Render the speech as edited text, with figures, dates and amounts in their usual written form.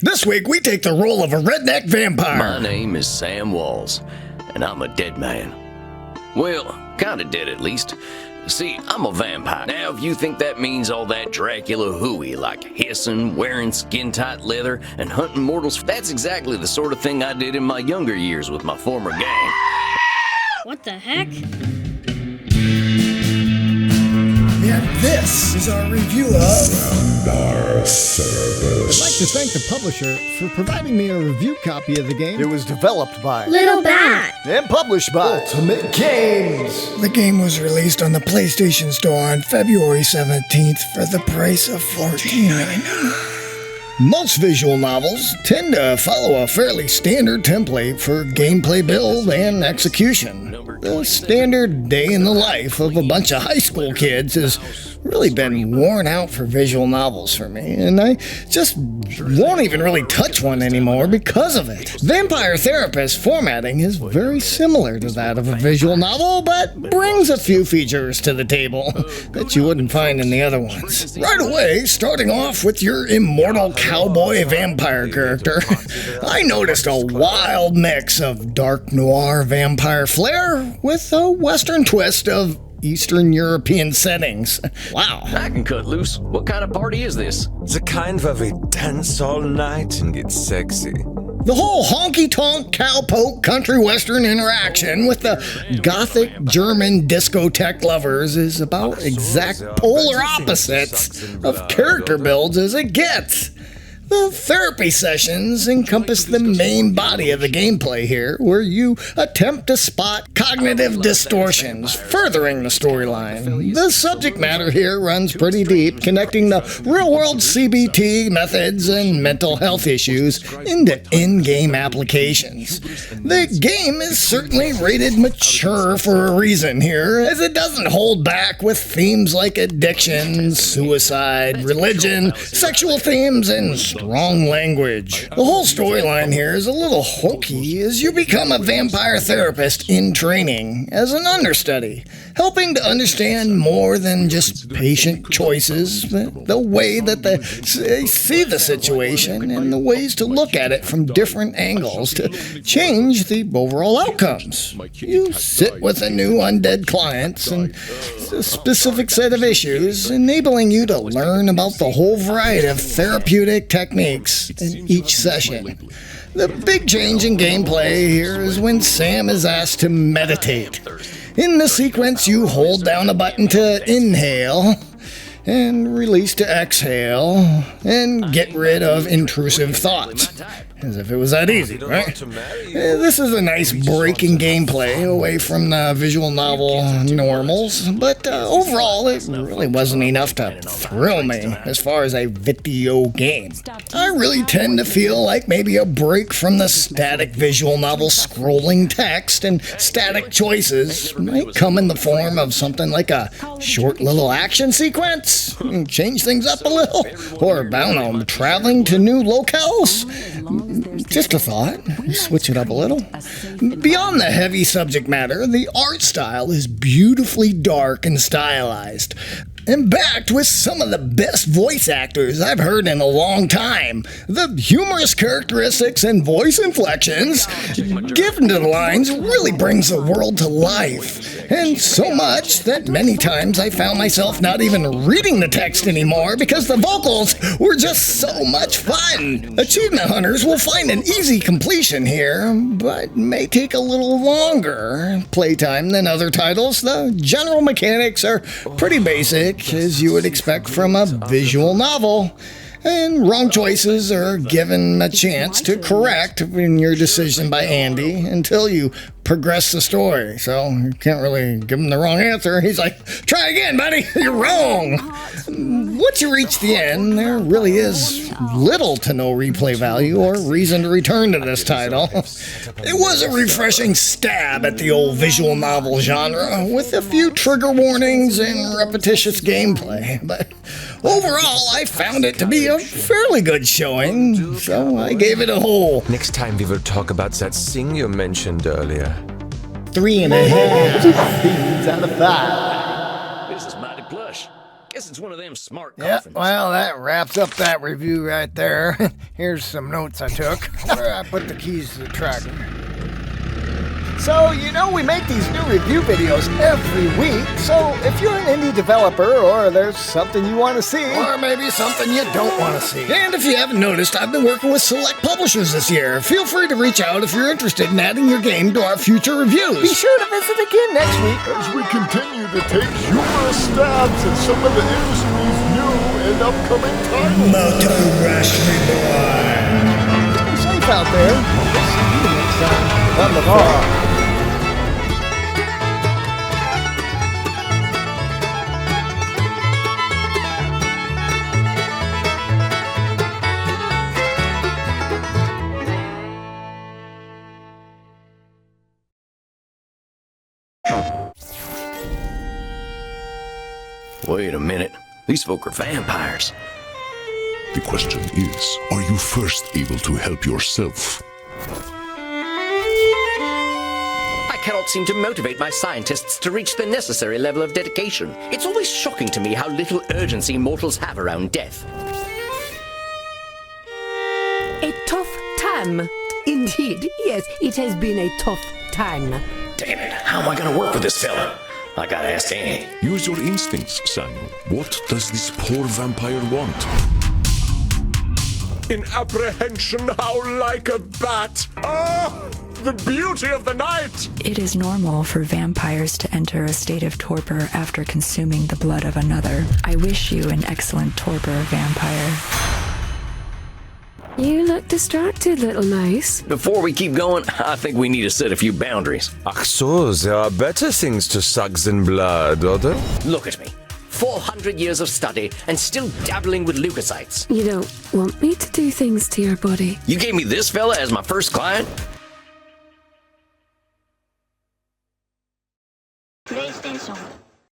This week, we take the role of a redneck vampire. My name is Sam Walls, and I'm a dead man. Well, kinda dead at least. See, I'm a vampire. Now, if you think that means all that Dracula hooey, like hissing, wearing skin-tight leather, and hunting mortals, that's exactly the sort of thing I did in my younger years with my former gang. What the heck? And this is our review of I'd like to thank the publisher for providing me a review copy of the game. It was developed by Little Bat. and published by Ultimate Games. The game was released on the PlayStation Store on February 17th for the price of $14.99. Most visual novels tend to follow a fairly standard template for gameplay build and execution. The standard day in the life of a bunch of high school kids has really been worn out for visual novels for me, and I just won't even really touch one anymore because of it. Vampire Therapist formatting is very similar to that of a visual novel, but brings a few features to the table that you wouldn't find in the other ones. Right away, starting off with your immortal cowboy vampire character, I noticed a wild mix of dark noir vampire flair with a western twist of Eastern European settings. Wow. I can cut loose. What kind of party is this? The kind where we dance all night and get sexy. The whole honky-tonk, cowpoke, country western interaction with the gothic German discotheque lovers is about exact polar opposites of character builds as it gets. The therapy sessions encompass the main body of the gameplay here, where you attempt to spot cognitive distortions, furthering the storyline. The subject matter here runs pretty deep, connecting the real-world CBT methods and mental health issues into in-game applications. The game is certainly rated mature for a reason here, as it doesn't hold back with themes like addiction, suicide, religion, sexual themes, and strong language. The whole storyline here is a little hokey as you become a vampire therapist in training as an understudy, helping to understand more than just patient choices, the way that they see the situation and the ways to look at it from different angles to change the overall outcomes. You sit with a new undead clients and a specific set of issues, enabling you to learn about the whole variety of therapeutic techniques in each session. The big change in gameplay here is when Sam is asked to meditate. In the sequence, you hold down a button to inhale and release to exhale and get rid of intrusive thoughts. As if it was that easy, right? This is a nice break in gameplay away from the visual novel normals, but overall it really wasn't enough to thrill me as far as a video game. I really tend to feel like maybe a break from the static visual novel scrolling text and static choices might come in the form of something like a short little action sequence, change things up a little, or I don't know, traveling to new locales. Just a thought. Switch it up a little. Beyond the heavy subject matter, the art style is beautifully dark and stylized, and backed with some of the best voice actors I've heard in a long time. The humorous characteristics and voice inflections given to the lines really brings the world to life, and so much that many times I found myself not even reading the text anymore because the vocals were just so much fun. Achievement hunters will find an easy completion here, but may take a little longer playtime than other titles. The general mechanics are pretty basic, as you would expect from a visual novel, and wrong choices are given a chance to correct in your decision by Andy until you progress the story. So you can't really give him the wrong answer. He's like, try again, buddy, you're wrong. Once you reach the end, there really is little to no replay value or reason to return to this title. It was a refreshing stab at the old visual novel genre with a few trigger warnings and repetitious gameplay, but overall I found it to be a fairly good showing, so I gave it a whole. Next time we will talk about that thing you mentioned earlier. 3.5 Out of 5. This is mighty plush. Guess it's one of them smart Yeah, coffins. well, that wraps up that review right there. Here's some notes I took. Where I put the keys to the tractor. So, you know, we make these new review videos every week, so if you're an indie developer or there's something you want to see, or maybe something you don't want to see. And if you haven't noticed, I've been working with select publishers this year. Feel free to reach out if you're interested in adding your game to our future reviews. Be sure to visit again next week As we continue to take humorous stabs at some of the industry's new and upcoming titles. Motor Rush Me Boy. Stay safe out there. We'll see you next time on the farm. Wait a minute. These folk are vampires. The question is, are you first able to help yourself? I cannot seem to motivate my scientists to reach the necessary level of dedication. It's always shocking to me how little urgency mortals have around death. A tough time. Indeed, yes, it has been a tough time. Damn it, how am I gonna work with this fella? I gotta ask Annie. Use your instincts, Samuel. What does this poor vampire want? In apprehension, how like a bat. Oh, the beauty of the night. It is normal for vampires to enter a state of torpor after consuming the blood of another. I wish you an excellent torpor, vampire. You look distracted, little mouse. Before we keep going, I think we need to set a few boundaries. Ach so, there are better things to suck than blood, are there? Look at me. 400 years of study and still dabbling with leukocytes. You don't want me to do things to your body. You gave me this fella as my first client? PlayStation